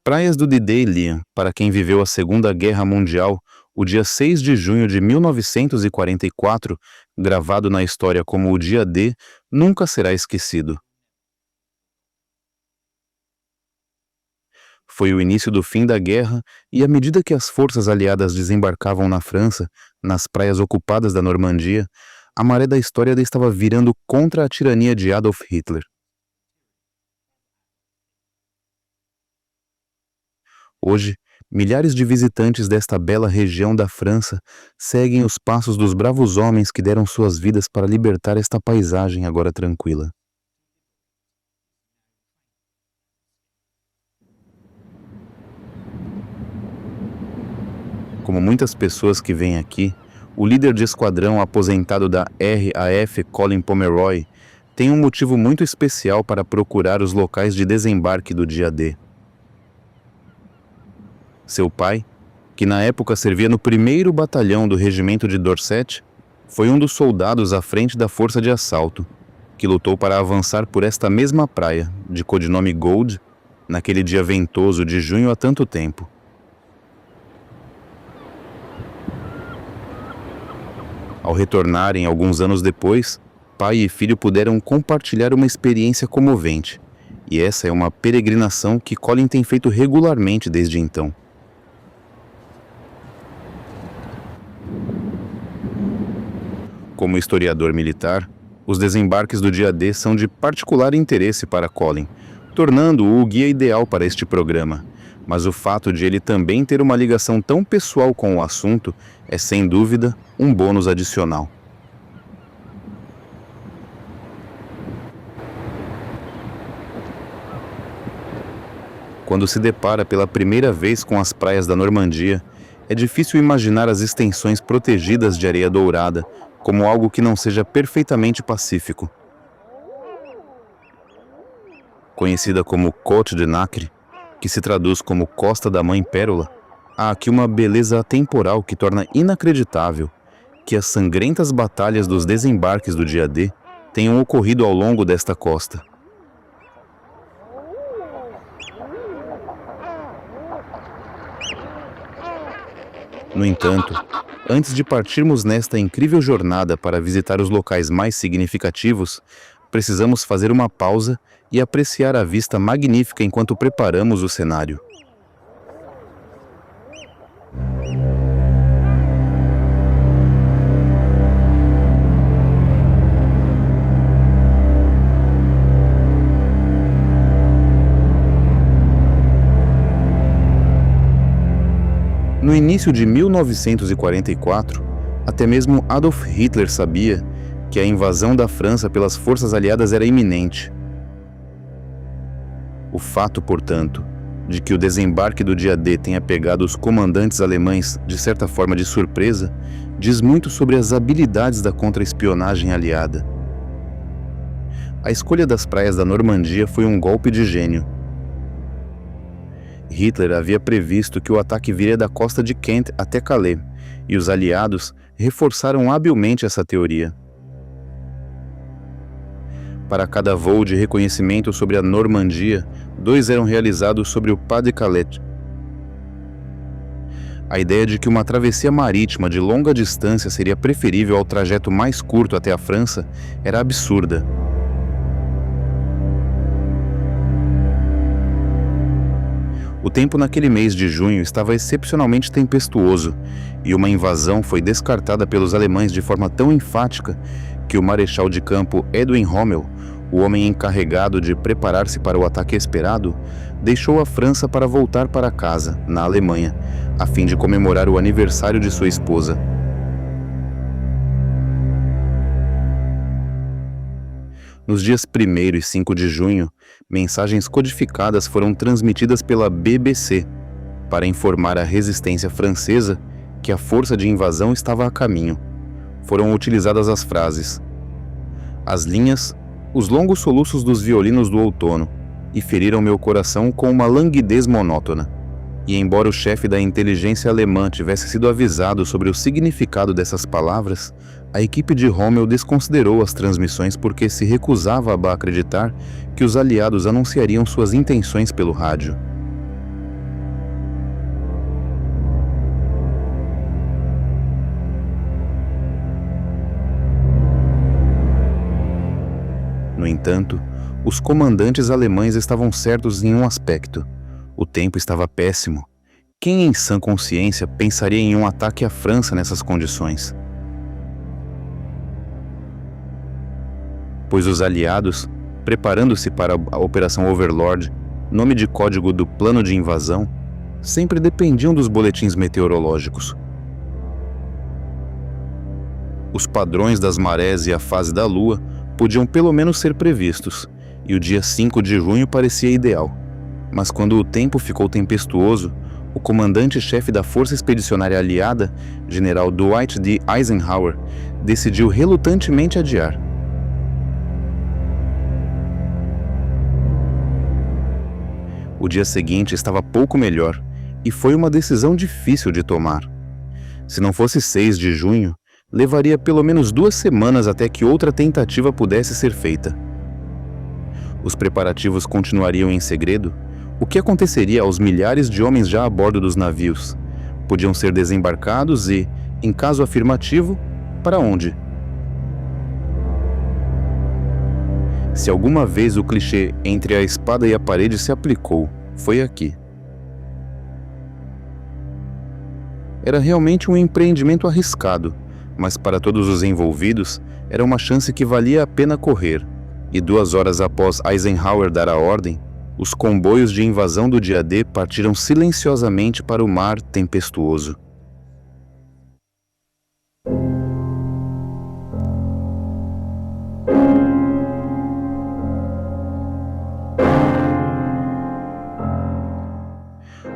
Praias do D-Day, Liam, para quem viveu a Segunda Guerra Mundial, o dia 6 de junho de 1944, gravado na história como o Dia D, nunca será esquecido. Foi o início do fim da guerra e, à medida que as forças aliadas desembarcavam na França, nas praias ocupadas da Normandia, a maré da história estava virando contra a tirania de Adolf Hitler. Hoje, milhares de visitantes desta bela região da França seguem os passos dos bravos homens que deram suas vidas para libertar esta paisagem agora tranquila. Como muitas pessoas que vêm aqui, o líder de esquadrão aposentado da RAF, Colin Pomeroy, tem um motivo muito especial para procurar os locais de desembarque do dia D. Seu pai, que na época servia no 1º Batalhão do Regimento de Dorset, foi um dos soldados à frente da força de assalto, que lutou para avançar por esta mesma praia, de codinome Gold, naquele dia ventoso de junho há tanto tempo. Ao retornarem alguns anos depois, pai e filho puderam compartilhar uma experiência comovente, e essa é uma peregrinação que Colin tem feito regularmente desde então. Como historiador militar, os desembarques do dia D são de particular interesse para Colin, tornando-o o guia ideal para este programa. Mas o fato de ele também ter uma ligação tão pessoal com o assunto é, sem dúvida, um bônus adicional. Quando se depara pela primeira vez com as praias da Normandia, é difícil imaginar as extensões protegidas de areia dourada como algo que não seja perfeitamente pacífico. Conhecida como Côte de Nacre, que se traduz como Costa da Mãe Pérola, há aqui uma beleza atemporal que torna inacreditável que as sangrentas batalhas dos desembarques do dia D tenham ocorrido ao longo desta costa. No entanto, antes de partirmos nesta incrível jornada para visitar os locais mais significativos, precisamos fazer uma pausa e apreciar a vista magnífica enquanto preparamos o cenário. No início de 1944, até mesmo Adolf Hitler sabia que a invasão da França pelas forças aliadas era iminente. O fato, portanto, de que o desembarque do dia D tenha pegado os comandantes alemães de certa forma de surpresa, diz muito sobre as habilidades da contra-espionagem aliada. A escolha das praias da Normandia foi um golpe de gênio. Hitler havia previsto que o ataque viria da costa de Kent até Calais, e os aliados reforçaram habilmente essa teoria. Para cada voo de reconhecimento sobre a Normandia, 2 eram realizados sobre o Pas-de-Calais. A ideia de que uma travessia marítima de longa distância seria preferível ao trajeto mais curto até a França era absurda. O tempo naquele mês de junho estava excepcionalmente tempestuoso, e uma invasão foi descartada pelos alemães de forma tão enfática que o marechal de campo Edwin Rommel, o homem encarregado de preparar-se para o ataque esperado, deixou a França para voltar para casa, na Alemanha, a fim de comemorar o aniversário de sua esposa. Nos dias 1º e 5 de junho, mensagens codificadas foram transmitidas pela BBC para informar a resistência francesa que a força de invasão estava a caminho. Foram utilizadas as frases: as linhas, os longos soluços dos violinos do outono, e feriram meu coração com uma languidez monótona. E embora o chefe da inteligência alemã tivesse sido avisado sobre o significado dessas palavras, a equipe de Rommel desconsiderou as transmissões porque se recusava a acreditar que os aliados anunciariam suas intenções pelo rádio. entanto, os comandantes alemães estavam certos em um aspecto: o tempo estava péssimo. Quem em sã consciência pensaria em um ataque à França nessas condições? Pois os aliados, preparando-se para a Operação Overlord, nome de código do plano de invasão, sempre dependiam dos boletins meteorológicos. Os padrões das marés e a fase da lua podiam pelo menos ser previstos, e o dia 5 de junho parecia ideal. Mas quando o tempo ficou tempestuoso, o comandante-chefe da Força Expedicionária Aliada, General Dwight D. Eisenhower, decidiu relutantemente adiar. O dia seguinte estava pouco melhor, e foi uma decisão difícil de tomar. Se não fosse 6 de junho, levaria pelo menos 2 semanas até que outra tentativa pudesse ser feita. Os preparativos continuariam em segredo. O que aconteceria aos milhares de homens já a bordo dos navios? Podiam ser desembarcados e, em caso afirmativo, para onde? Se alguma vez o clichê entre a espada e a parede se aplicou, foi aqui. Era realmente um empreendimento arriscado, mas para todos os envolvidos, era uma chance que valia a pena correr. E 2 horas após Eisenhower dar a ordem, os comboios de invasão do dia D partiram silenciosamente para o mar tempestuoso.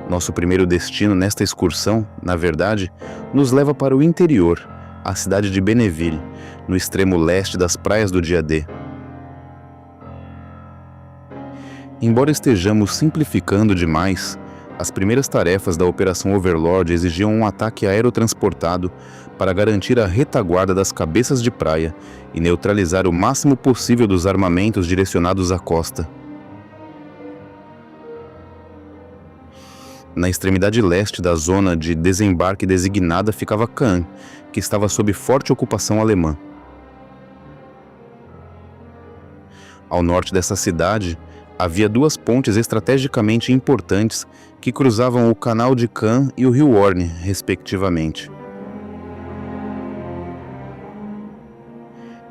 Nosso primeiro destino nesta excursão, na verdade, nos leva para o interior, a cidade de Benneville, no extremo leste das praias do dia D. Embora estejamos simplificando demais, as primeiras tarefas da Operação Overlord exigiam um ataque aerotransportado para garantir a retaguarda das cabeças de praia e neutralizar o máximo possível dos armamentos direcionados à costa. Na extremidade leste da zona de desembarque designada ficava Caen, que estava sob forte ocupação alemã. Ao norte dessa cidade, havia 2 pontes estrategicamente importantes que cruzavam o canal de Caen e o rio Orne, respectivamente.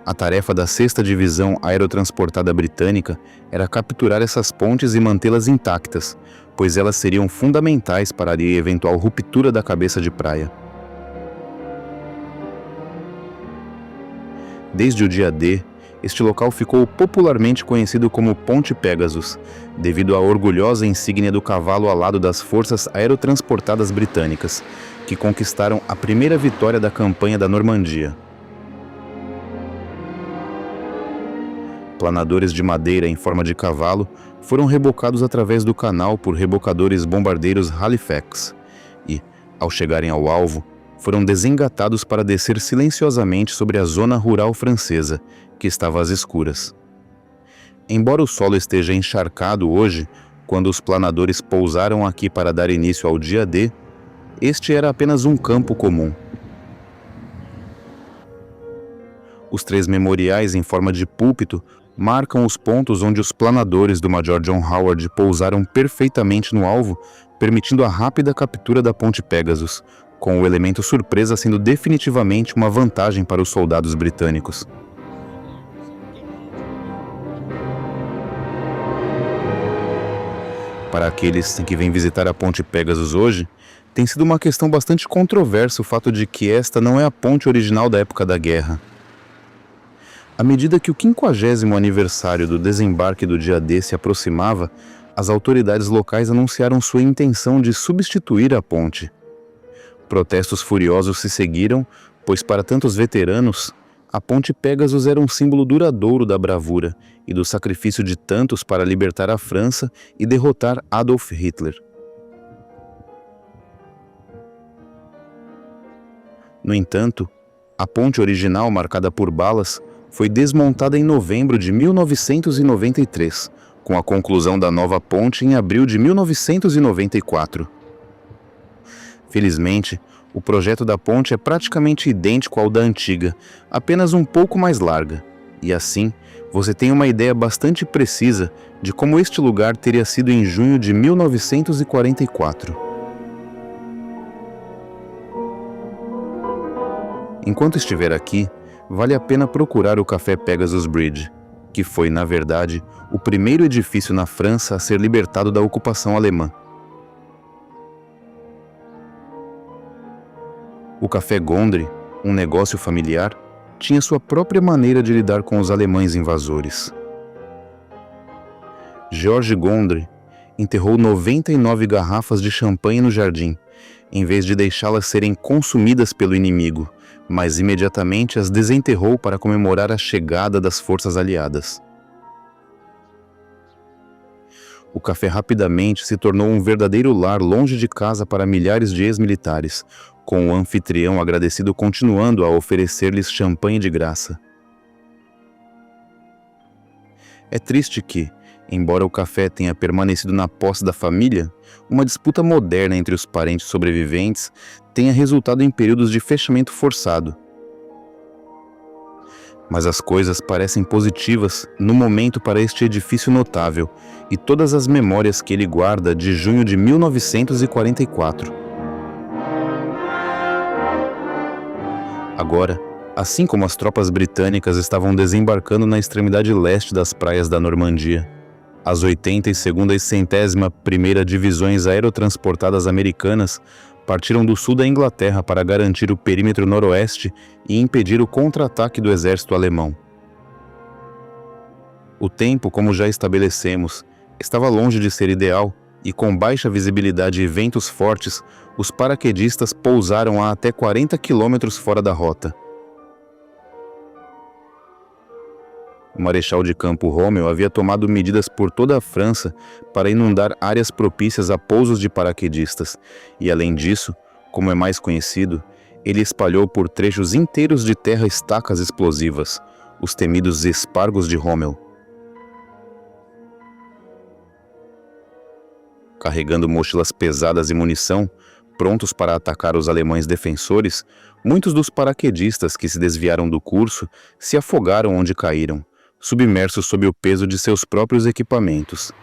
A tarefa da 6ª Divisão Aerotransportada Britânica era capturar essas pontes e mantê-las intactas, pois elas seriam fundamentais para a eventual ruptura da cabeça de praia. Desde o dia D, este local ficou popularmente conhecido como Ponte Pegasus, devido à orgulhosa insígnia do cavalo alado das forças aerotransportadas britânicas, que conquistaram a primeira vitória da campanha da Normandia. Planadores de madeira em forma de cavalo foram rebocados através do canal por rebocadores bombardeiros Halifax e, ao chegarem ao alvo, foram desengatados para descer silenciosamente sobre a zona rural francesa, que estava às escuras. Embora o solo esteja encharcado hoje, quando os planadores pousaram aqui para dar início ao dia D, este era apenas um campo comum. Os 3 memoriais em forma de púlpito marcam os pontos onde os planadores do Major John Howard pousaram perfeitamente no alvo, permitindo a rápida captura da Ponte Pegasus, com o elemento surpresa sendo definitivamente uma vantagem para os soldados britânicos. Para aqueles que vêm visitar a Ponte Pegasus hoje, tem sido uma questão bastante controversa o fato de que esta não é a ponte original da época da guerra. À medida que o 50º aniversário do desembarque do dia D se aproximava, as autoridades locais anunciaram sua intenção de substituir a ponte. Protestos furiosos se seguiram, pois para tantos veteranos, a Ponte Pegasus era um símbolo duradouro da bravura e do sacrifício de tantos para libertar a França e derrotar Adolf Hitler. No entanto, a ponte original, marcada por balas, foi desmontada em novembro de 1993, com a conclusão da nova ponte em abril de 1994. Felizmente, o projeto da ponte é praticamente idêntico ao da antiga, apenas um pouco mais larga, E assim, você tem uma ideia bastante precisa de como este lugar teria sido em junho de 1944. Enquanto estiver aqui, vale a pena procurar o Café Pegasus Bridge, que foi, na verdade, o primeiro edifício na França a ser libertado da ocupação alemã. O Café Gondry, um negócio familiar, tinha sua própria maneira de lidar com os alemães invasores. Georges Gondry enterrou 99 garrafas de champanhe no jardim, em vez de deixá-las serem consumidas pelo inimigo, mas imediatamente as desenterrou para comemorar a chegada das forças aliadas. O café rapidamente se tornou um verdadeiro lar longe de casa para milhares de ex-militares, com o anfitrião agradecido continuando a oferecer-lhes champanhe de graça. É triste que, embora o café tenha permanecido na posse da família, uma disputa moderna entre os parentes sobreviventes tenha resultado em períodos de fechamento forçado. Mas as coisas parecem positivas no momento para este edifício notável e todas as memórias que ele guarda de junho de 1944. Agora, assim como as tropas britânicas estavam desembarcando na extremidade leste das praias da Normandia, as 82ª e 101ª Divisões Aerotransportadas Americanas partiram do sul da Inglaterra para garantir o perímetro noroeste e impedir o contra-ataque do exército alemão. O tempo, como já estabelecemos, estava longe de ser ideal e, com baixa visibilidade e ventos fortes, os paraquedistas pousaram a até 40 quilômetros fora da rota. O Marechal de Campo Rommel havia tomado medidas por toda a França para inundar áreas propícias a pousos de paraquedistas, e além disso, como é mais conhecido, ele espalhou por trechos inteiros de terra estacas explosivas, os temidos espargos de Rommel. Carregando mochilas pesadas e munição, prontos para atacar os alemães defensores, muitos dos paraquedistas que se desviaram do curso se afogaram onde caíram, submersos sob o peso de seus próprios equipamentos.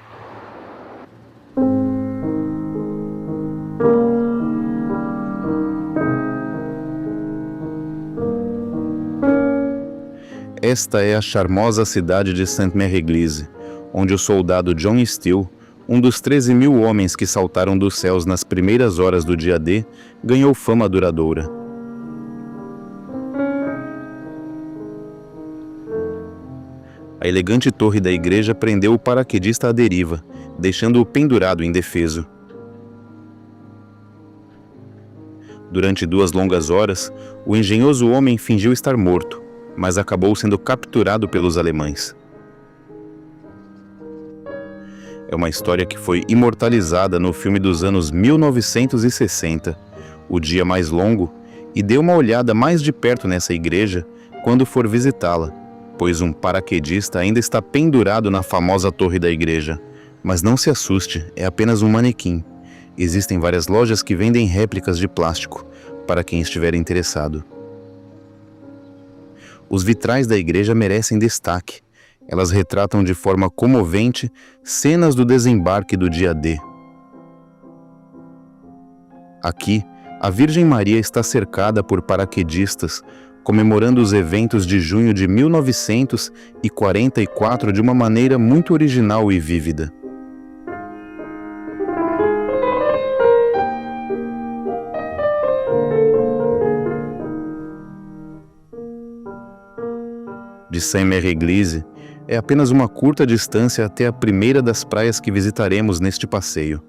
Esta é a charmosa cidade de Sainte-Mère-Église, onde o soldado John Steele, um dos 13.000 homens que saltaram dos céus nas primeiras horas do dia D, ganhou fama duradoura. A elegante torre da igreja prendeu o paraquedista à deriva, deixando-o pendurado indefeso. Durante 2 longas horas, o engenhoso homem fingiu estar morto, mas acabou sendo capturado pelos alemães. É uma história que foi imortalizada no filme dos anos 1960, O Dia Mais Longo, e dê uma olhada mais de perto nessa igreja quando for visitá-la, pois um paraquedista ainda está pendurado na famosa torre da igreja. Mas não se assuste, é apenas um manequim. Existem várias lojas que vendem réplicas de plástico, para quem estiver interessado. Os vitrais da igreja merecem destaque. Elas retratam de forma comovente cenas do desembarque do dia D. Aqui, a Virgem Maria está cercada por paraquedistas, comemorando os eventos de junho de 1944 de uma maneira muito original e vívida. De Sainte-Mère-Église, é apenas uma curta distância até a primeira das praias que visitaremos neste passeio.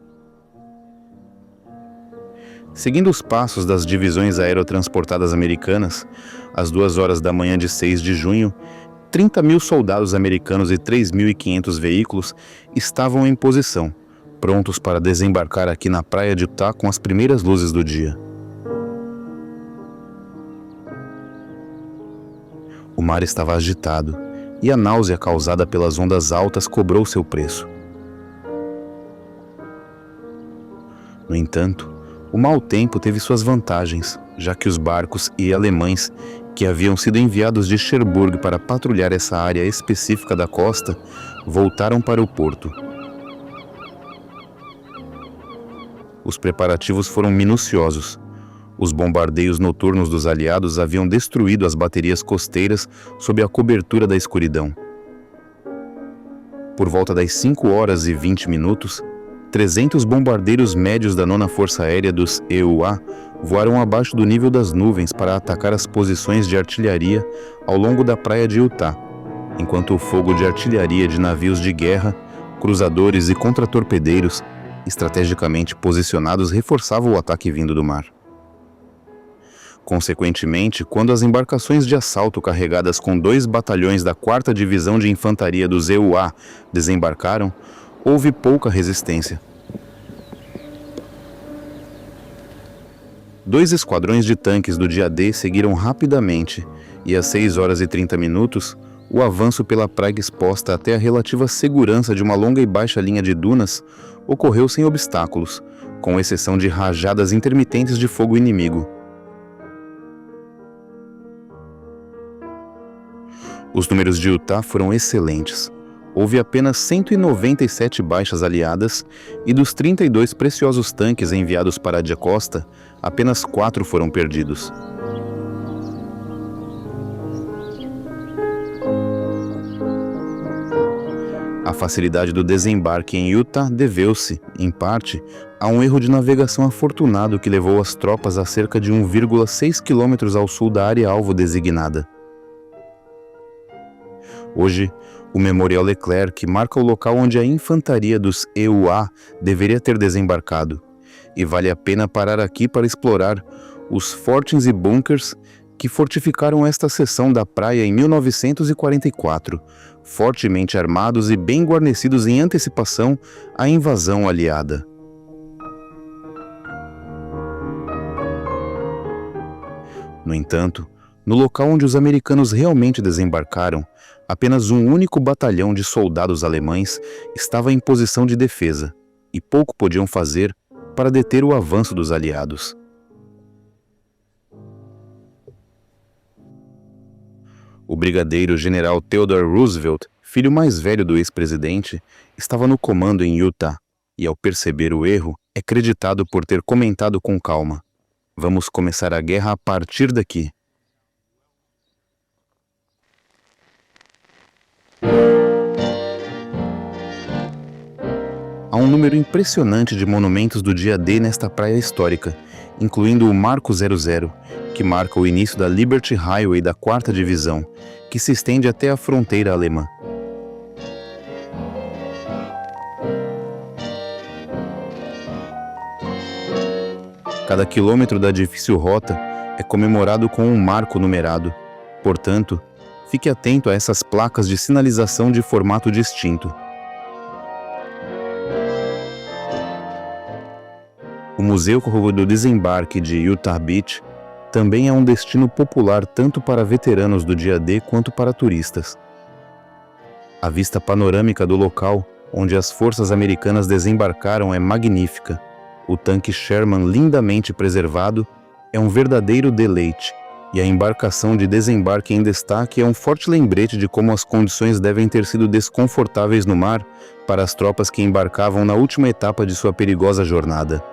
Seguindo os passos das divisões aerotransportadas americanas, às 2 horas da manhã de 6 de junho, 30.000 soldados americanos e 3.500 veículos estavam em posição, prontos para desembarcar aqui na praia de Utah com as primeiras luzes do dia. O mar estava agitado, e a náusea causada pelas ondas altas cobrou seu preço. No entanto, O mau tempo teve suas vantagens, já que os barcos e alemães que haviam sido enviados de Cherbourg para patrulhar essa área específica da costa voltaram para o porto. Os preparativos foram minuciosos. Os bombardeios noturnos dos aliados haviam destruído as baterias costeiras sob a cobertura da escuridão. Por volta das 5h20, 300 bombardeiros médios da 9ª Força Aérea dos EUA voaram abaixo do nível das nuvens para atacar as posições de artilharia ao longo da praia de Utah, enquanto o fogo de artilharia de navios de guerra, cruzadores e contratorpedeiros, estrategicamente posicionados, reforçava o ataque vindo do mar. Consequentemente, quando as embarcações de assalto carregadas com 2 batalhões da 4ª Divisão de Infantaria dos EUA desembarcaram, houve pouca resistência. 2 esquadrões de tanques do dia D seguiram rapidamente e às 6h30, o avanço pela praia exposta até a relativa segurança de uma longa e baixa linha de dunas ocorreu sem obstáculos, com exceção de rajadas intermitentes de fogo inimigo. Os números de Utah foram excelentes. Houve apenas 197 baixas aliadas e dos 32 preciosos tanques enviados para a costa, apenas 4 foram perdidos. A facilidade do desembarque em Utah deveu-se, em parte, a um erro de navegação afortunado que levou as tropas a cerca de 1,6 km ao sul da área-alvo designada. Hoje, o Memorial Leclerc marca o local onde a infantaria dos EUA deveria ter desembarcado, e vale a pena parar aqui para explorar os fortins e bunkers que fortificaram esta seção da praia em 1944, fortemente armados e bem guarnecidos em antecipação à invasão aliada. No entanto, no local onde os americanos realmente desembarcaram, apenas um único batalhão de soldados alemães estava em posição de defesa, e pouco podiam fazer para deter o avanço dos aliados. O brigadeiro-general Theodore Roosevelt, filho mais velho do ex-presidente, estava no comando em Utah, e ao perceber o erro, é creditado por ter comentado com calma: "Vamos começar a guerra a partir daqui." Há um número impressionante de monumentos do dia D nesta praia histórica, incluindo o Marco 00, que marca o início da Liberty Highway da 4ª Divisão, que se estende até a fronteira alemã. Cada quilômetro da difícil rota é comemorado com um marco numerado. Portanto, fique atento a essas placas de sinalização de formato distinto. O Museu do Desembarque de Utah Beach também é um destino popular tanto para veteranos do dia D quanto para turistas. A vista panorâmica do local onde as forças americanas desembarcaram é magnífica. O tanque Sherman, lindamente preservado, é um verdadeiro deleite, e a embarcação de desembarque em destaque é um forte lembrete de como as condições devem ter sido desconfortáveis no mar para as tropas que embarcavam na última etapa de sua perigosa jornada.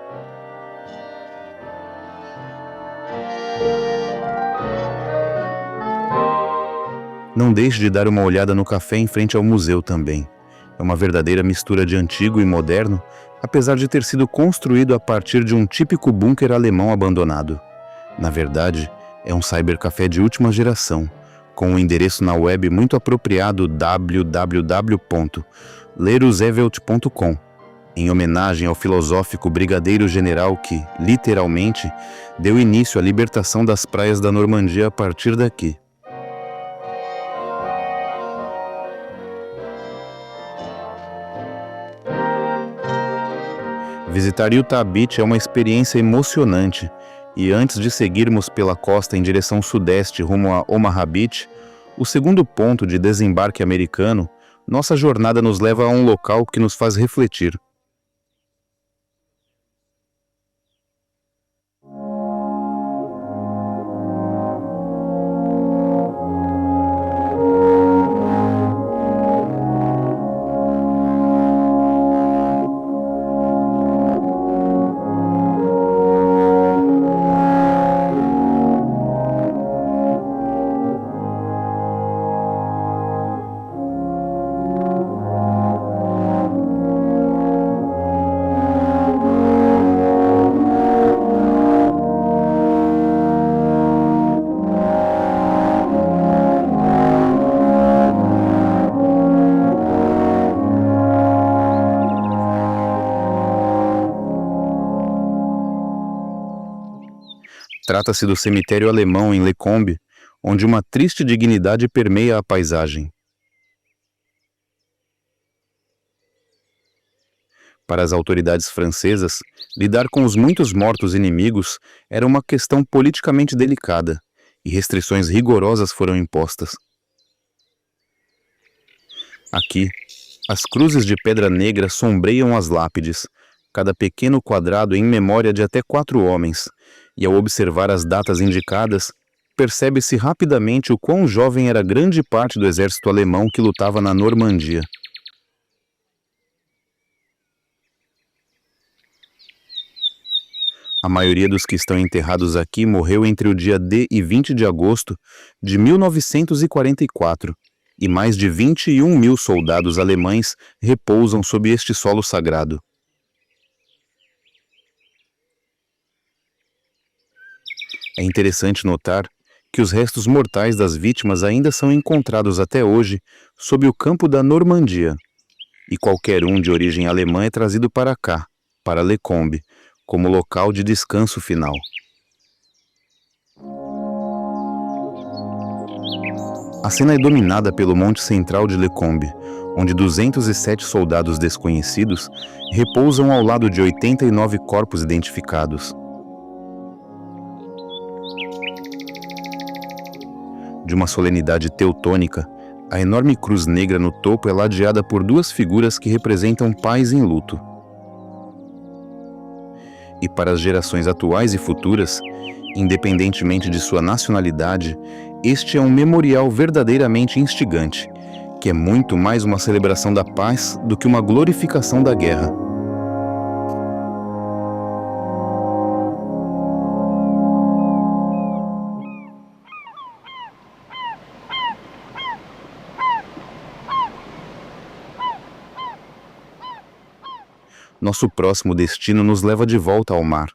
Não deixe de dar uma olhada no café em frente ao museu também. É uma verdadeira mistura de antigo e moderno, apesar de ter sido construído a partir de um típico bunker alemão abandonado. Na verdade, é um cybercafé de última geração, com um endereço na web muito apropriado: www.leruzevelt.com, em homenagem ao filosófico brigadeiro-general que, literalmente, deu início à libertação das praias da Normandia a partir daqui. Visitar Utah Beach é uma experiência emocionante, e antes de seguirmos pela costa em direção sudeste rumo a Omaha Beach, o segundo ponto de desembarque americano, nossa jornada nos leva a um local que nos faz refletir. Trata-se do cemitério alemão em Lecombe, onde uma triste dignidade permeia a paisagem. Para as autoridades francesas, lidar com os muitos mortos inimigos era uma questão politicamente delicada, e restrições rigorosas foram impostas. Aqui, as cruzes de pedra negra sombreiam as lápides, cada pequeno quadrado em memória de até 4 homens, e ao observar as datas indicadas, percebe-se rapidamente o quão jovem era grande parte do exército alemão que lutava na Normandia. A maioria dos que estão enterrados aqui morreu entre o dia D e 20 de agosto de 1944, e mais de 21 mil soldados alemães repousam sob este solo sagrado. É interessante notar que os restos mortais das vítimas ainda são encontrados até hoje sob o campo da Normandia, e qualquer um de origem alemã é trazido para cá, para Lecombe, como local de descanso final. A cena é dominada pelo Monte Central de Lecombe, onde 207 soldados desconhecidos repousam ao lado de 89 corpos identificados. De uma solenidade teutônica, a enorme cruz negra no topo é ladeada por 2 figuras que representam pais em luto. E para as gerações atuais e futuras, independentemente de sua nacionalidade, este é um memorial verdadeiramente instigante, que é muito mais uma celebração da paz do que uma glorificação da guerra. Nosso próximo destino nos leva de volta ao mar,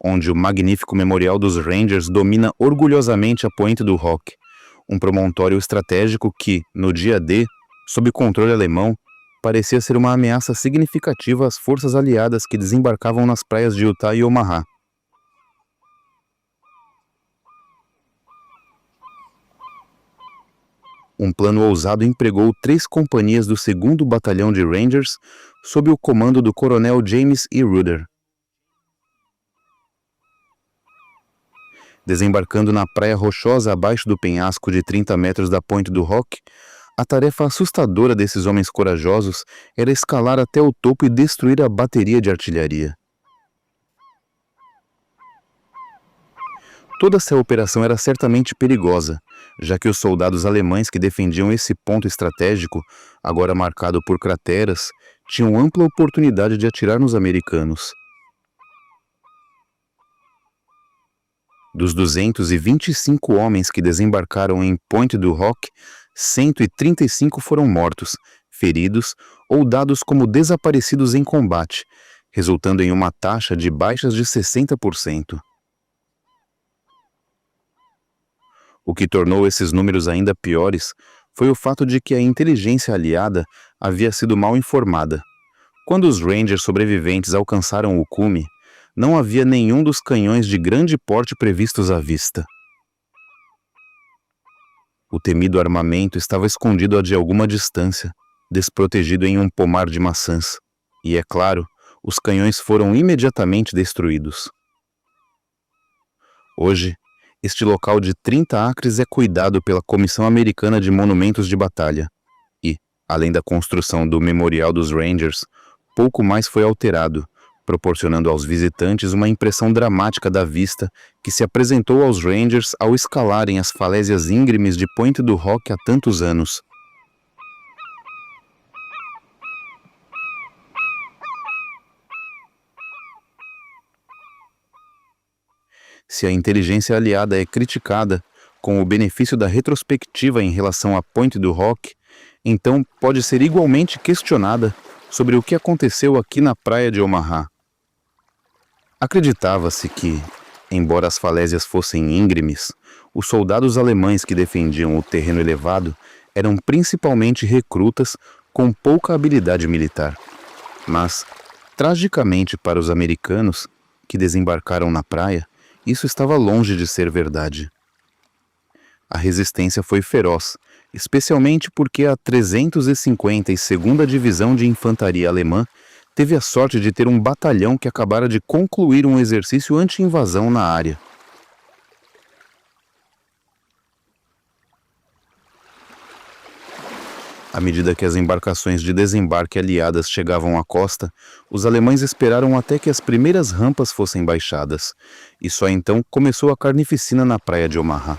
onde o magnífico memorial dos Rangers domina orgulhosamente a Pointe du Roc, um promontório estratégico que, no dia D, sob controle alemão, parecia ser uma ameaça significativa às forças aliadas que desembarcavam nas praias de Utah e Omaha. Um plano ousado empregou 3 companhias do 2º Batalhão de Rangers sob o comando do coronel James E. Ruder. Desembarcando na praia rochosa abaixo do penhasco de 30 metros da Pointe du Roc, a tarefa assustadora desses homens corajosos era escalar até o topo e destruir a bateria de artilharia. Toda essa operação era certamente perigosa, já que os soldados alemães que defendiam esse ponto estratégico, agora marcado por crateras, tinham ampla oportunidade de atirar nos americanos. Dos 225 homens que desembarcaram em Pointe du Roc, 135 foram mortos, feridos ou dados como desaparecidos em combate, resultando em uma taxa de baixas de 60%. O que tornou esses números ainda piores foi o fato de que a inteligência aliada havia sido mal informada. Quando os Rangers sobreviventes alcançaram o cume, não havia nenhum dos canhões de grande porte previstos à vista. O temido armamento estava escondido a de alguma distância, desprotegido em um pomar de maçãs, e, é claro, os canhões foram imediatamente destruídos. Hoje, este local de 30 acres é cuidado pela Comissão Americana de Monumentos de Batalha e, além da construção do Memorial dos Rangers, pouco mais foi alterado, proporcionando aos visitantes uma impressão dramática da vista que se apresentou aos Rangers ao escalarem as falésias íngremes de Pointe du Roc há tantos anos. Se a inteligência aliada é criticada com o benefício da retrospectiva em relação a Pointe du Roc, então pode ser igualmente questionada sobre o que aconteceu aqui na praia de Omaha. Acreditava-se que, embora as falésias fossem íngremes, os soldados alemães que defendiam o terreno elevado eram principalmente recrutas com pouca habilidade militar. Mas, tragicamente para os americanos, que desembarcaram na praia, isso estava longe de ser verdade. A resistência foi feroz, especialmente porque a 352ª Divisão de Infantaria Alemã teve a sorte de ter um batalhão que acabara de concluir um exercício anti-invasão na área. À medida que as embarcações de desembarque aliadas chegavam à costa, os alemães esperaram até que as primeiras rampas fossem baixadas, e só então começou a carnificina na praia de Omaha.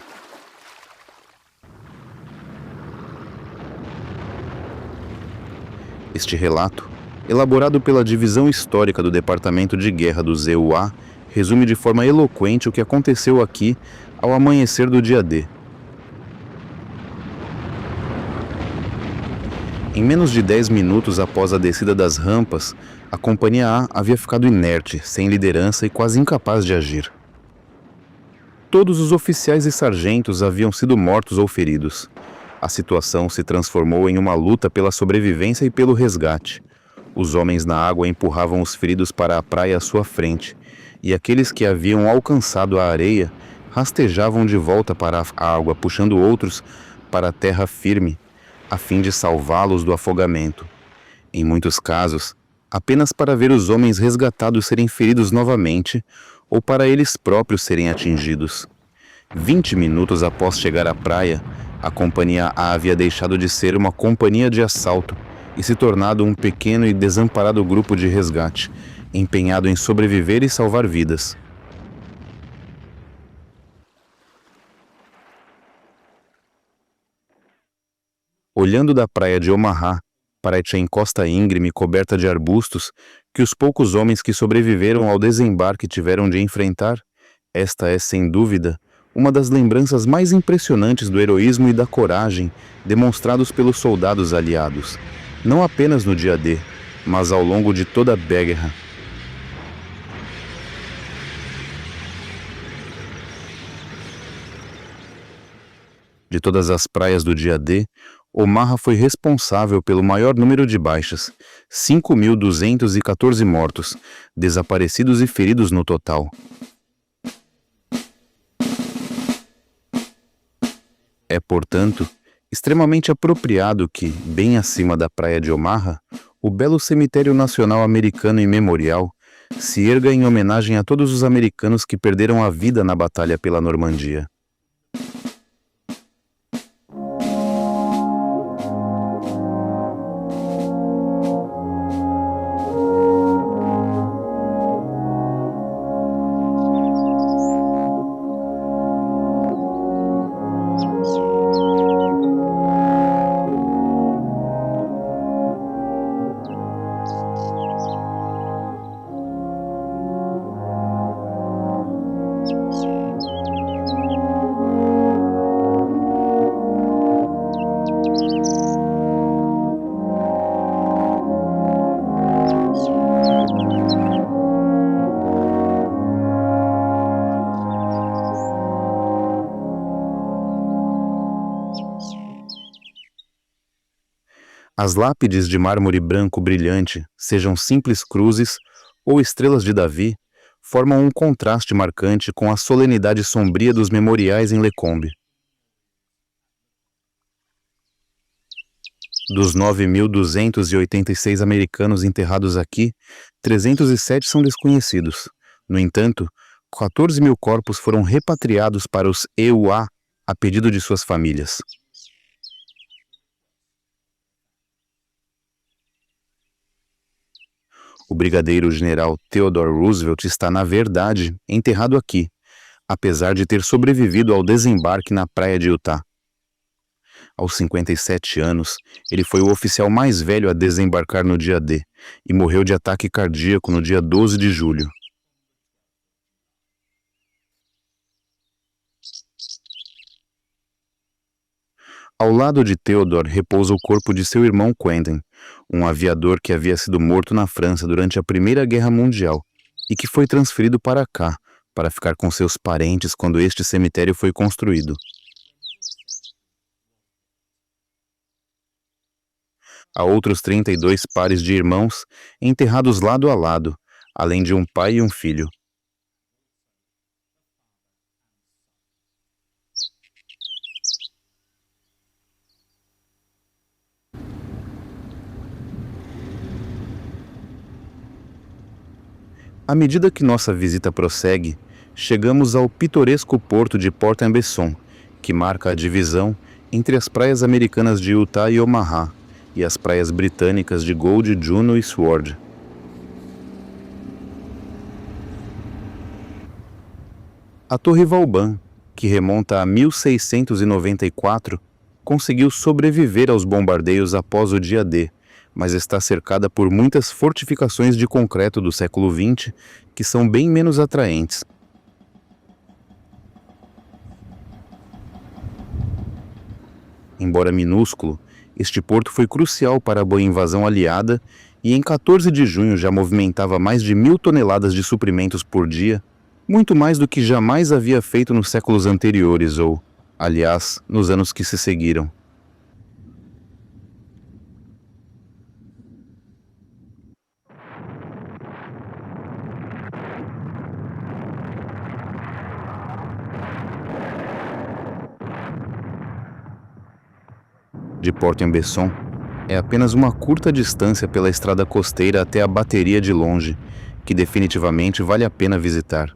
Este relato, elaborado pela Divisão Histórica do Departamento de Guerra do ZUA, resume de forma eloquente o que aconteceu aqui ao amanhecer do dia D. Em menos de 10 minutos após a descida das rampas, a Companhia A havia ficado inerte, sem liderança e quase incapaz de agir. Todos os oficiais e sargentos haviam sido mortos ou feridos. A situação se transformou em uma luta pela sobrevivência e pelo resgate. Os homens na água empurravam os feridos para a praia à sua frente, e aqueles que haviam alcançado a areia rastejavam de volta para a água, puxando outros para a terra firme, a fim de salvá-los do afogamento. Em muitos casos, apenas para ver os homens resgatados serem feridos novamente ou para eles próprios serem atingidos. 20 minutos após chegar à praia, a Companhia A havia deixado de ser uma companhia de assalto e se tornado um pequeno e desamparado grupo de resgate, empenhado em sobreviver e salvar vidas. Olhando da praia de Omaha para esta encosta íngreme coberta de arbustos que os poucos homens que sobreviveram ao desembarque tiveram de enfrentar, esta é, sem dúvida, uma das lembranças mais impressionantes do heroísmo e da coragem demonstrados pelos soldados aliados, não apenas no dia D, mas ao longo de toda a guerra. De todas as praias do dia D, Omaha foi responsável pelo maior número de baixas, 5.214 mortos, desaparecidos e feridos no total. É, portanto, extremamente apropriado que, bem acima da praia de Omaha, o belo cemitério nacional americano e memorial se erga em homenagem a todos os americanos que perderam a vida na batalha pela Normandia. As lápides de mármore branco brilhante, sejam simples cruzes ou estrelas de Davi, formam um contraste marcante com a solenidade sombria dos memoriais em Lecombe. Dos 9.286 americanos enterrados aqui, 307 são desconhecidos. No entanto, 14.000 corpos foram repatriados para os EUA a pedido de suas famílias. O brigadeiro-general Theodore Roosevelt está, na verdade, enterrado aqui, apesar de ter sobrevivido ao desembarque na praia de Utah. Aos 57 anos, ele foi o oficial mais velho a desembarcar no dia D e morreu de ataque cardíaco no dia 12 de julho. Ao lado de Theodore repousa o corpo de seu irmão Quentin, um aviador que havia sido morto na França durante a Primeira Guerra Mundial e que foi transferido para cá, para ficar com seus parentes quando este cemitério foi construído. Há outros 32 pares de irmãos enterrados lado a lado, além de um pai e um filho. À medida que nossa visita prossegue, chegamos ao pitoresco porto de Port-en-Besson, que marca a divisão entre as praias americanas de Utah e Omaha e as praias britânicas de Gold, Juno e Sword. A Torre Vauban, que remonta a 1694, conseguiu sobreviver aos bombardeios após o dia D, mas está cercada por muitas fortificações de concreto do século XX que são bem menos atraentes. Embora minúsculo, este porto foi crucial para a boa invasão aliada e em 14 de junho já movimentava mais de 1.000 toneladas de suprimentos por dia, muito mais do que jamais havia feito nos séculos anteriores ou, aliás, nos anos que se seguiram. De Port-en-Besson é apenas uma curta distância pela estrada costeira até a bateria de Longe, que definitivamente vale a pena visitar.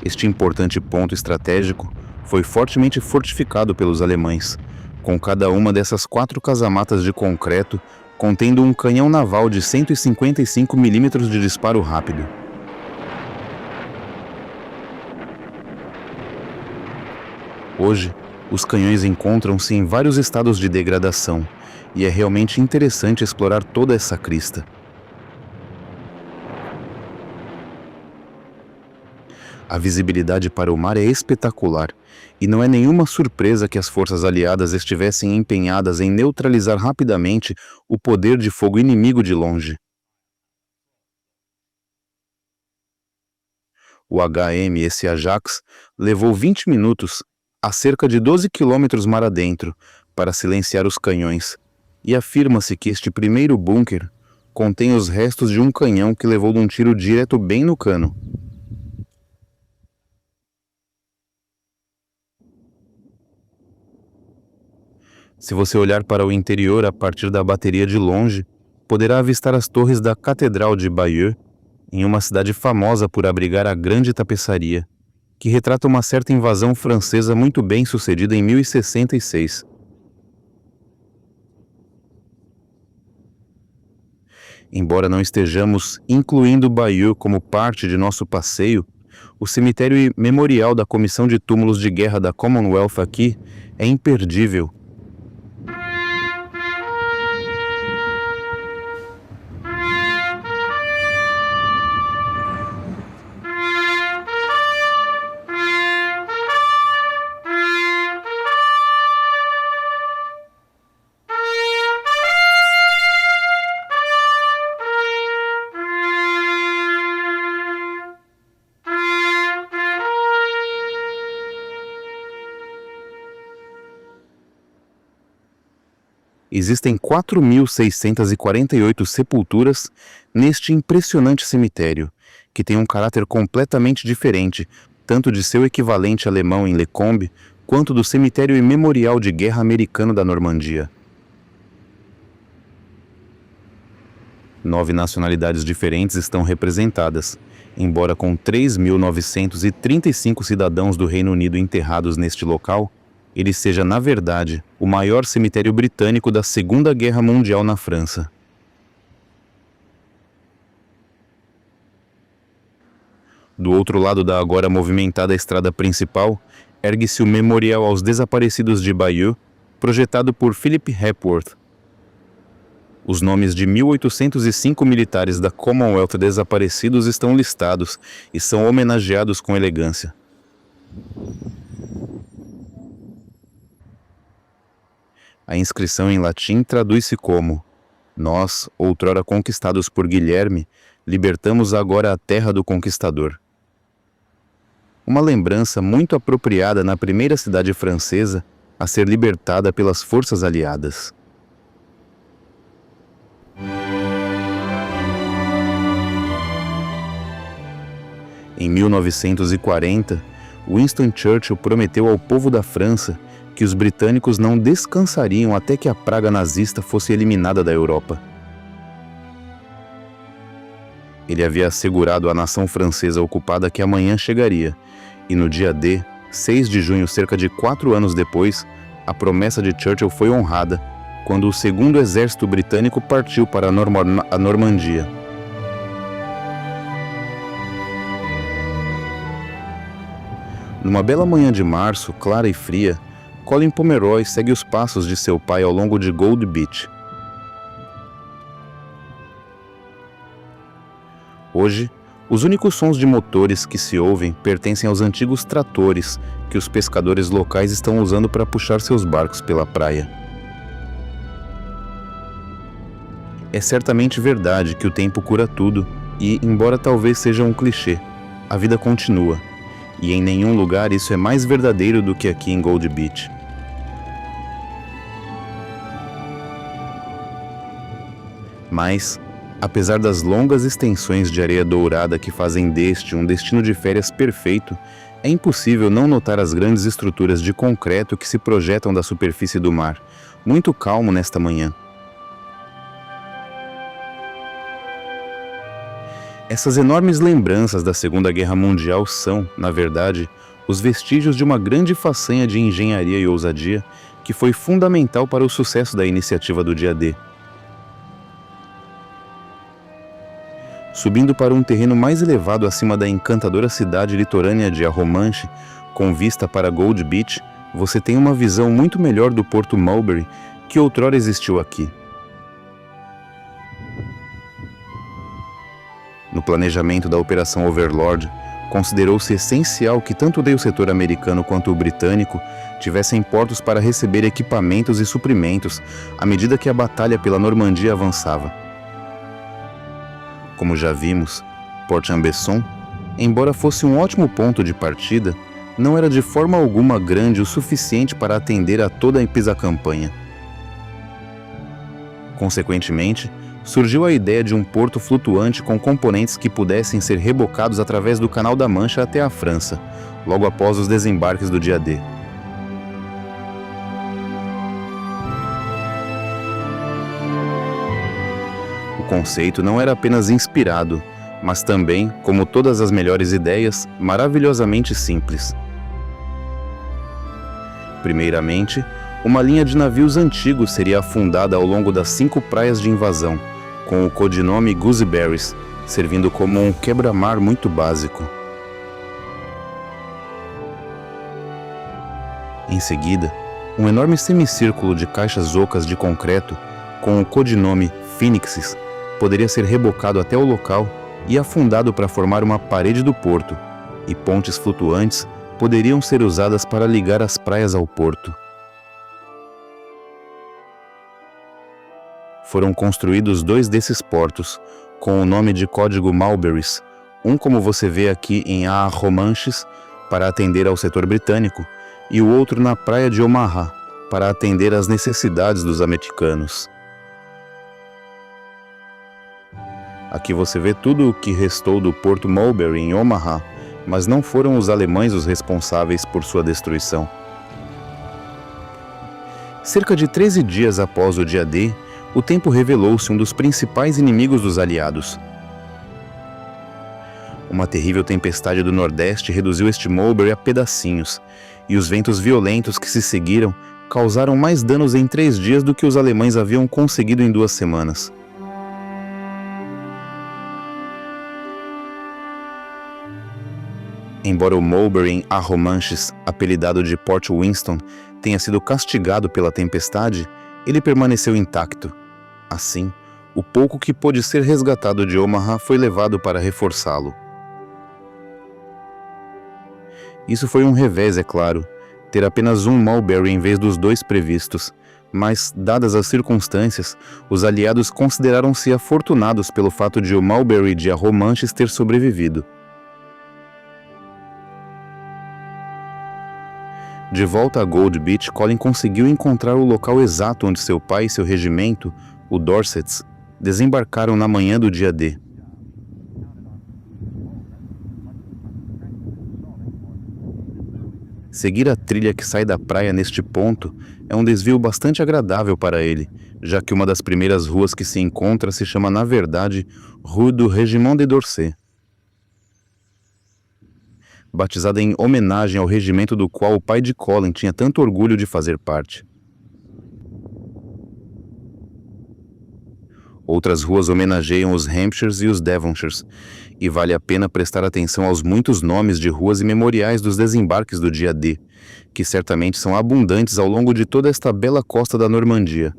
Este importante ponto estratégico foi fortemente fortificado pelos alemães, com cada uma dessas 4 casamatas de concreto contendo um canhão naval de 155 mm de disparo rápido. Hoje, os canhões encontram-se em vários estados de degradação, e é realmente interessante explorar toda essa crista. A visibilidade para o mar é espetacular, e não é nenhuma surpresa que as forças aliadas estivessem empenhadas em neutralizar rapidamente o poder de fogo inimigo de Longe. O HMS Ajax levou 20 minutos a cerca de 12 quilômetros mar adentro para silenciar os canhões, e afirma-se que este primeiro bunker contém os restos de um canhão que levou um tiro direto bem no cano. Se você olhar para o interior a partir da bateria de Longe, poderá avistar as torres da Catedral de Bayeux, em uma cidade famosa por abrigar a Grande Tapeçaria, que retrata uma certa invasão francesa muito bem sucedida em 1066. Embora não estejamos incluindo Bayeux como parte de nosso passeio, o cemitério e memorial da Comissão de Túmulos de Guerra da Commonwealth aqui é imperdível. Existem 4.648 sepulturas neste impressionante cemitério, que tem um caráter completamente diferente, tanto de seu equivalente alemão em Lecombe, quanto do cemitério e memorial de guerra americano da Normandia. 9 nacionalidades diferentes estão representadas, embora com 3.935 cidadãos do Reino Unido enterrados neste local, ele seja, na verdade, o maior cemitério britânico da Segunda Guerra Mundial na França. Do outro lado da agora movimentada estrada principal, ergue-se o Memorial aos Desaparecidos de Bayeux, projetado por Philip Hepworth. Os nomes de 1.805 militares da Commonwealth desaparecidos estão listados e são homenageados com elegância. A inscrição em latim traduz-se como: Nós, outrora conquistados por Guilherme, libertamos agora a terra do conquistador. Uma lembrança muito apropriada na primeira cidade francesa a ser libertada pelas forças aliadas. Em 1940, Winston Churchill prometeu ao povo da França que os britânicos não descansariam até que a praga nazista fosse eliminada da Europa. Ele havia assegurado à nação francesa ocupada que amanhã chegaria, e no dia D, 6 de junho, cerca de 4 anos depois, a promessa de Churchill foi honrada, quando o segundo exército britânico partiu para a Normandia. Numa bela manhã de março, clara e fria, Colin Pomeroy segue os passos de seu pai ao longo de Gold Beach. Hoje, os únicos sons de motores que se ouvem pertencem aos antigos tratores que os pescadores locais estão usando para puxar seus barcos pela praia. É certamente verdade que o tempo cura tudo e, embora talvez seja um clichê, a vida continua, e em nenhum lugar isso é mais verdadeiro do que aqui em Gold Beach. Mas, apesar das longas extensões de areia dourada que fazem deste um destino de férias perfeito, é impossível não notar as grandes estruturas de concreto que se projetam da superfície do mar, muito calmo nesta manhã. Essas enormes lembranças da Segunda Guerra Mundial são, na verdade, os vestígios de uma grande façanha de engenharia e ousadia que foi fundamental para o sucesso da iniciativa do dia D. Subindo para um terreno mais elevado acima da encantadora cidade litorânea de Arromanches, com vista para Gold Beach, você tem uma visão muito melhor do Porto Mulberry que outrora existiu aqui. No planejamento da Operação Overlord, considerou-se essencial que tanto o setor americano quanto o britânico tivessem portos para receber equipamentos e suprimentos à medida que a batalha pela Normandia avançava. Como já vimos, Port-en-Besson, embora fosse um ótimo ponto de partida, não era de forma alguma grande o suficiente para atender a toda a campanha. Consequentemente, surgiu a ideia de um porto flutuante com componentes que pudessem ser rebocados através do Canal da Mancha até a França, logo após os desembarques do dia D. O conceito não era apenas inspirado, mas também, como todas as melhores ideias, maravilhosamente simples. Primeiramente, uma linha de navios antigos seria afundada ao longo das 5 praias de invasão, com o codinome Gooseberries, servindo como um quebra-mar muito básico. Em seguida, um enorme semicírculo de caixas ocas de concreto, com o codinome Phoenixes, poderia ser rebocado até o local e afundado para formar uma parede do porto, e pontes flutuantes poderiam ser usadas para ligar as praias ao porto. Foram construídos 2 desses portos, com o nome de código Mulberries, um como você vê aqui em Arromanches, para atender ao setor britânico, e o outro na praia de Omaha, para atender às necessidades dos americanos. Aqui você vê tudo o que restou do Porto Mulberry em Omaha, mas não foram os alemães os responsáveis por sua destruição. Cerca de 13 dias após o dia D, o tempo revelou-se um dos principais inimigos dos aliados. Uma terrível tempestade do Nordeste reduziu este Mulberry a pedacinhos, e os ventos violentos que se seguiram causaram mais danos em 3 dias do que os alemães haviam conseguido em 2 semanas. Embora o Mulberry em Arromanches, apelidado de Port Winston, tenha sido castigado pela tempestade, ele permaneceu intacto. Assim, o pouco que pôde ser resgatado de Omaha foi levado para reforçá-lo. Isso foi um revés, é claro, ter apenas um Mulberry em vez dos 2 previstos, mas, dadas as circunstâncias, os aliados consideraram-se afortunados pelo fato de o Mulberry de Arromanches ter sobrevivido. De volta a Gold Beach, Colin conseguiu encontrar o local exato onde seu pai e seu regimento, o Dorsets, desembarcaram na manhã do dia D. Seguir a trilha que sai da praia neste ponto é um desvio bastante agradável para ele, já que uma das primeiras ruas que se encontra se chama, na verdade, Rue du Régiment de Dorset, batizada em homenagem ao regimento do qual o pai de Colin tinha tanto orgulho de fazer parte. Outras ruas homenageiam os Hampshires e os Devonshires, e vale a pena prestar atenção aos muitos nomes de ruas e memoriais dos desembarques do dia D, que certamente são abundantes ao longo de toda esta bela costa da Normandia.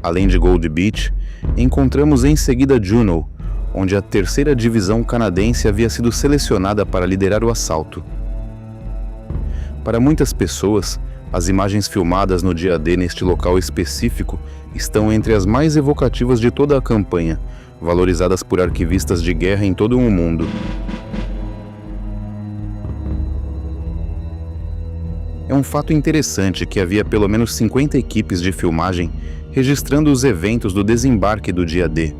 Além de Gold Beach, encontramos em seguida Juneau, onde a 3ª Divisão canadense havia sido selecionada para liderar o assalto. Para muitas pessoas, as imagens filmadas no dia D neste local específico estão entre as mais evocativas de toda a campanha, valorizadas por arquivistas de guerra em todo o mundo. É um fato interessante que havia pelo menos 50 equipes de filmagem registrando os eventos do desembarque do dia D,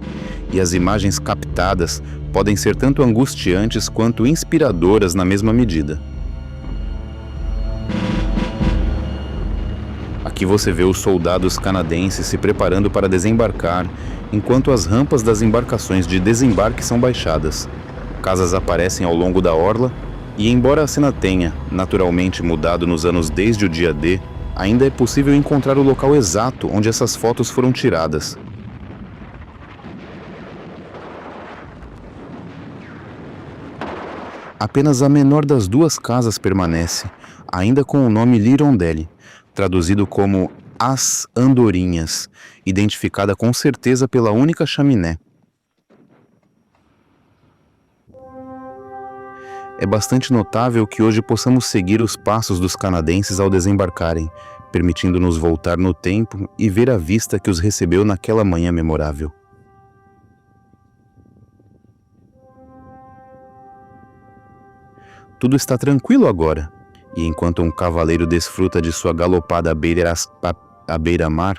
e as imagens captadas podem ser tanto angustiantes quanto inspiradoras na mesma medida. Aqui você vê os soldados canadenses se preparando para desembarcar, enquanto as rampas das embarcações de desembarque são baixadas. Casas aparecem ao longo da orla, e embora a cena tenha, naturalmente, mudado nos anos desde o dia D, ainda é possível encontrar o local exato onde essas fotos foram tiradas. Apenas a menor das duas casas permanece, ainda com o nome L'Hirondelle, traduzido como As Andorinhas, identificada com certeza pela única chaminé. É bastante notável que hoje possamos seguir os passos dos canadenses ao desembarcarem, permitindo-nos voltar no tempo e ver a vista que os recebeu naquela manhã memorável. Tudo está tranquilo agora, e enquanto um cavaleiro desfruta de sua galopada à beira-mar,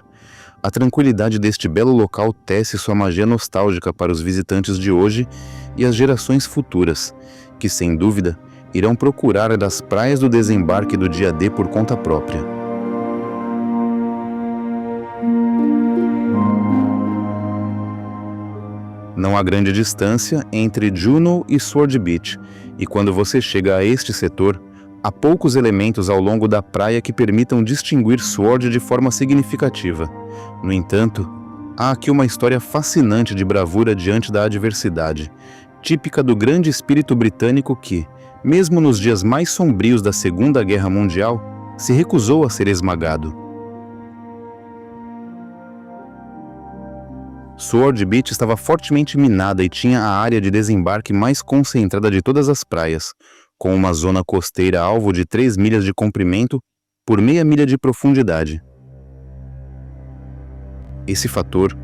a tranquilidade deste belo local tece sua magia nostálgica para os visitantes de hoje e as gerações futuras, que, sem dúvida, irão procurar as praias do desembarque do dia D por conta própria. Não há grande distância entre Juneau e Sword Beach, e quando você chega a este setor, há poucos elementos ao longo da praia que permitam distinguir Sword de forma significativa. No entanto, há aqui uma história fascinante de bravura diante da adversidade, típica do grande espírito britânico que, mesmo nos dias mais sombrios da Segunda Guerra Mundial, se recusou a ser esmagado. Sword Beach estava fortemente minada e tinha a área de desembarque mais concentrada de todas as praias, com uma zona costeira alvo de 3 milhas de comprimento por meia milha de profundidade. Esse fator,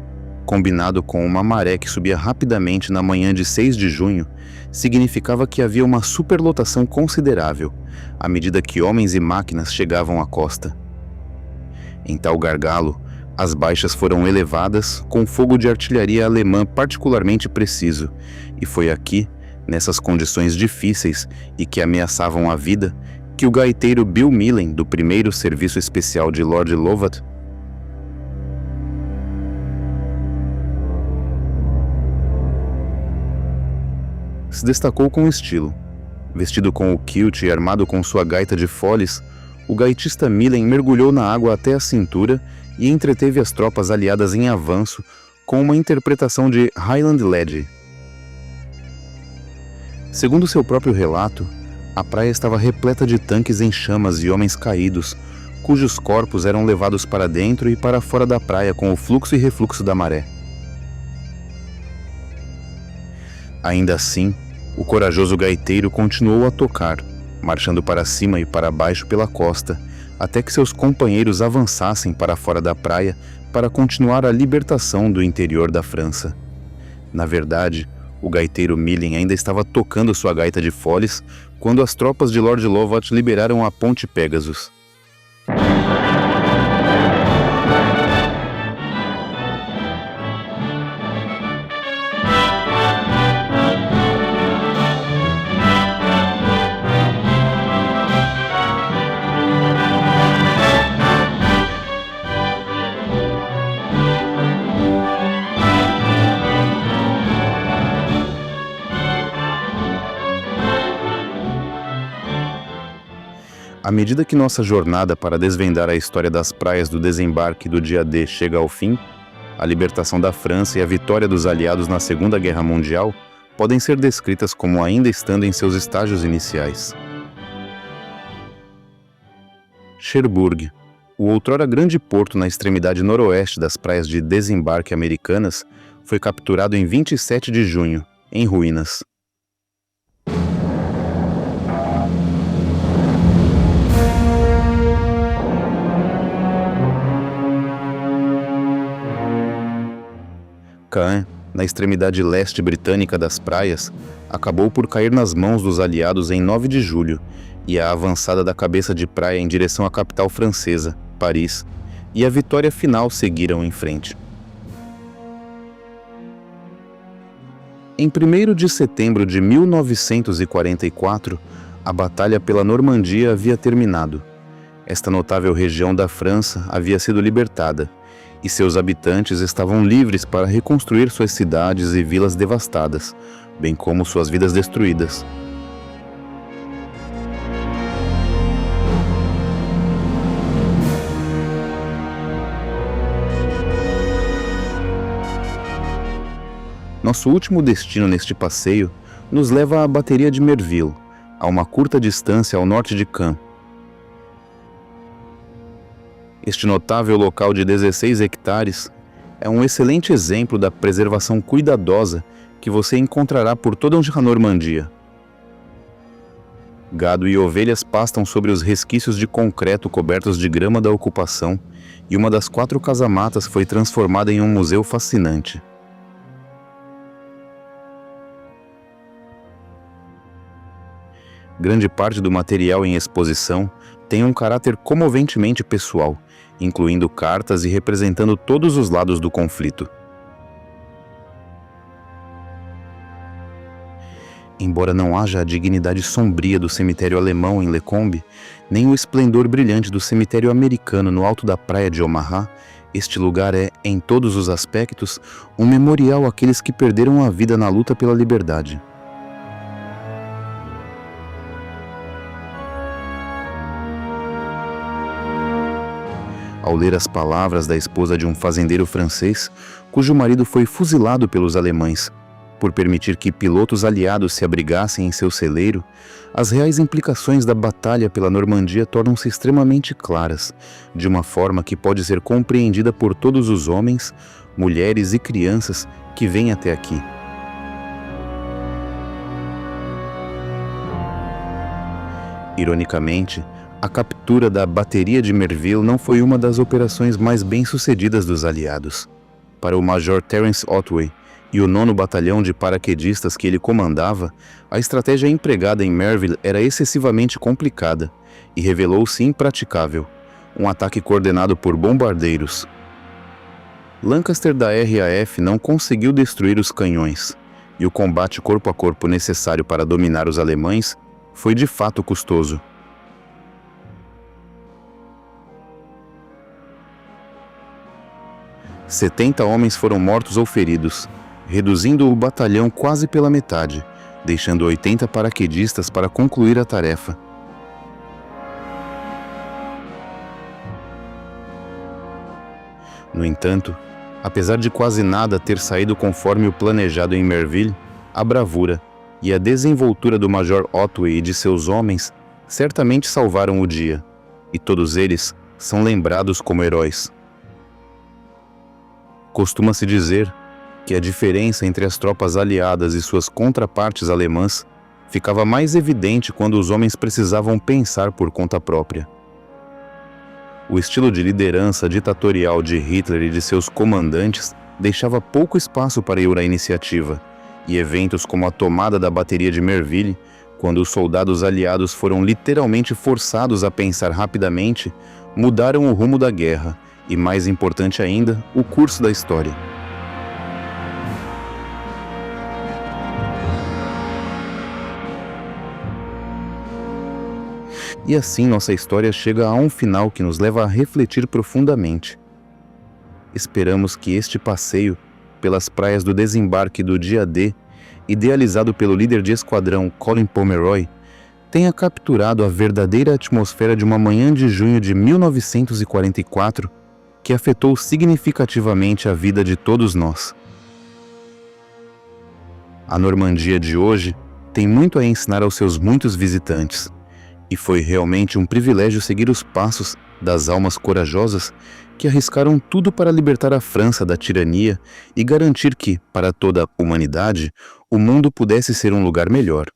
combinado com uma maré que subia rapidamente na manhã de 6 de junho, significava que havia uma superlotação considerável, à medida que homens e máquinas chegavam à costa. Em tal gargalo, as baixas foram elevadas com fogo de artilharia alemã particularmente preciso, e foi aqui, nessas condições difíceis e que ameaçavam a vida, que o gaiteiro Bill Millen, do 1º Serviço Especial de Lord Lovat, se destacou com estilo. Vestido com o kilt e armado com sua gaita de foles, o gaitista Millen mergulhou na água até a cintura e entreteve as tropas aliadas em avanço com uma interpretação de Highland Lady. Segundo seu próprio relato, a praia estava repleta de tanques em chamas e homens caídos, cujos corpos eram levados para dentro e para fora da praia com o fluxo e refluxo da maré. Ainda assim, o corajoso gaiteiro continuou a tocar, marchando para cima e para baixo pela costa, até que seus companheiros avançassem para fora da praia para continuar a libertação do interior da França. Na verdade, o gaiteiro Millen ainda estava tocando sua gaita de foles quando as tropas de Lord Lovat liberaram a Ponte Pegasus. À medida que nossa jornada para desvendar a história das praias do desembarque do dia D chega ao fim, a libertação da França e a vitória dos aliados na Segunda Guerra Mundial podem ser descritas como ainda estando em seus estágios iniciais. Cherbourg, o outrora grande porto na extremidade noroeste das praias de desembarque americanas, foi capturado em 27 de junho, em ruínas. Caen, na extremidade leste britânica das praias, acabou por cair nas mãos dos aliados em 9 de julho, e a avançada da cabeça de praia em direção à capital francesa, Paris, e a vitória final seguiram em frente. Em 1º de setembro de 1944, a batalha pela Normandia havia terminado. Esta notável região da França havia sido libertada, e seus habitantes estavam livres para reconstruir suas cidades e vilas devastadas, bem como suas vidas destruídas. Nosso último destino neste passeio nos leva à bateria de Merville, a uma curta distância ao norte de Caen. Este notável local de 16 hectares é um excelente exemplo da preservação cuidadosa que você encontrará por toda a Normandia. Gado e ovelhas pastam sobre os resquícios de concreto cobertos de grama da ocupação, e uma das 4 casamatas foi transformada em um museu fascinante. Grande parte do material em exposição tem um caráter comoventemente pessoal, incluindo cartas e representando todos os lados do conflito. Embora não haja a dignidade sombria do cemitério alemão em Lecombe, nem o esplendor brilhante do cemitério americano no alto da praia de Omaha, este lugar é, em todos os aspectos, um memorial àqueles que perderam a vida na luta pela liberdade. Ao ler as palavras da esposa de um fazendeiro francês, cujo marido foi fuzilado pelos alemães, por permitir que pilotos aliados se abrigassem em seu celeiro, as reais implicações da batalha pela Normandia tornam-se extremamente claras, de uma forma que pode ser compreendida por todos os homens, mulheres e crianças que vêm até aqui. Ironicamente, a captura da bateria de Merville não foi uma das operações mais bem-sucedidas dos aliados. Para o Major Terence Otway e o 9º Batalhão de Paraquedistas que ele comandava, a estratégia empregada em Merville era excessivamente complicada e revelou-se impraticável, um ataque coordenado por bombardeiros. Lancaster da RAF não conseguiu destruir os canhões, e o combate corpo a corpo necessário para dominar os alemães foi de fato custoso. "70 homens foram mortos ou feridos, reduzindo o batalhão quase pela metade, deixando 80 paraquedistas para concluir a tarefa. No entanto, apesar de quase nada ter saído conforme o planejado em Merville, a bravura e a desenvoltura do Major Otway e de seus homens certamente salvaram o dia, e todos eles são lembrados como heróis. Costuma-se dizer que a diferença entre as tropas aliadas e suas contrapartes alemãs ficava mais evidente quando os homens precisavam pensar por conta própria. O estilo de liderança ditatorial de Hitler e de seus comandantes deixava pouco espaço para a iniciativa, e eventos como a tomada da bateria de Merville, quando os soldados aliados foram literalmente forçados a pensar rapidamente, mudaram o rumo da guerra e, mais importante ainda, o curso da história. E assim nossa história chega a um final que nos leva a refletir profundamente. Esperamos que este passeio pelas praias do desembarque do dia D, idealizado pelo líder de esquadrão Colin Pomeroy, tenha capturado a verdadeira atmosfera de uma manhã de junho de 1944 que afetou significativamente a vida de todos nós. A Normandia de hoje tem muito a ensinar aos seus muitos visitantes, e foi realmente um privilégio seguir os passos das almas corajosas que arriscaram tudo para libertar a França da tirania e garantir que, para toda a humanidade, o mundo pudesse ser um lugar melhor.